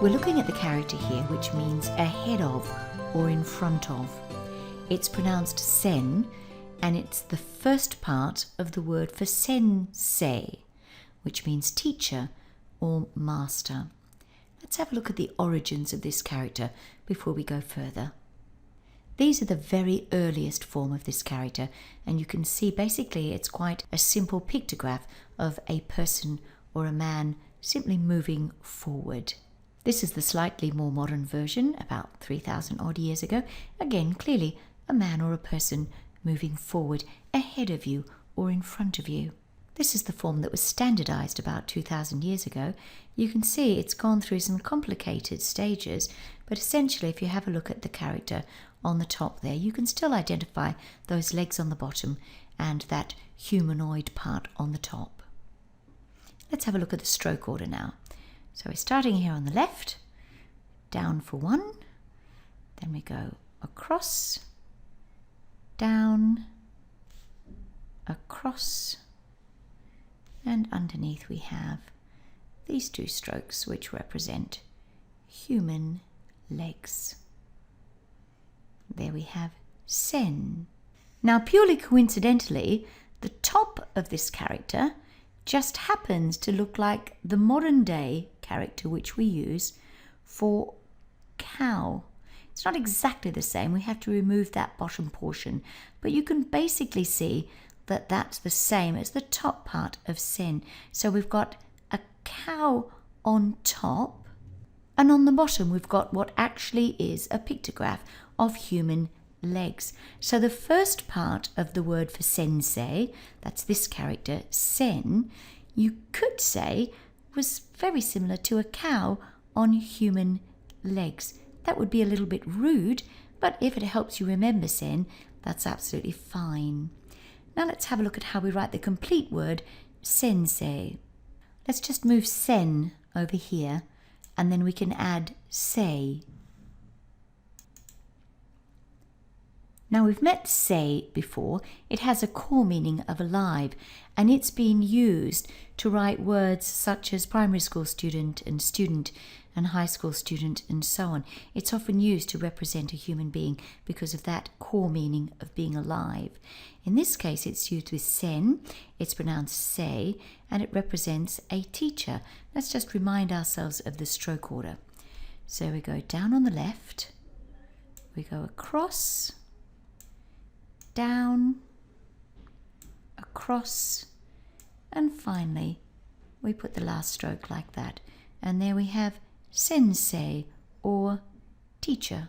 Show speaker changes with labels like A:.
A: We're looking at the character here, which means ahead of or in front of. It's pronounced sen, and it's the first part of the word for sensei, which means teacher or master. Let's have a look at the origins of this character before we go further. These are the very earliest form of this character, and you can see basically it's quite a simple pictograph of a person or a man simply moving forward. This is the slightly more modern version, about 3,000 odd years ago. Again, clearly a man or a person moving forward ahead of you or in front of you. This is the form that was standardized about 2,000 years ago. You can see it's gone through some complicated stages, but essentially if you have a look at the character on the top there, you can still identify those legs on the bottom and that humanoid part on the top. Let's have a look at the stroke order now. So we're starting here on the left, down for 1, then we go across, down, across, and underneath we have these 2 strokes which represent human legs. There we have sen. Now, purely coincidentally, the top of this character just happens to look like the modern day character which we use for cow. It's not exactly the same. We have to remove that bottom portion, but you can basically see that that's the same as the top part of sen. So we've got a cow on top, and on the bottom we've got what actually is a pictograph of human legs. So the first part of the word for sensei, that's this character, sen, you could say was very similar to a cow on human legs. That would be a little bit rude, but if it helps you remember sen, that's absolutely fine. Now let's have a look at how we write the complete word sensei. Let's just move sen over here, and then we can add sei. Now we've met sei before. It has a core meaning of alive, and it's been used to write words such as primary school student and high school student and so on. It's often used to represent a human being because of that core meaning of being alive. In this case it's used with sen, it's pronounced sei, and it represents a teacher. Let's just remind ourselves of the stroke order. So we go down on the left, we go across, down, across, and finally we put the last stroke like that, and there we have sensei or teacher.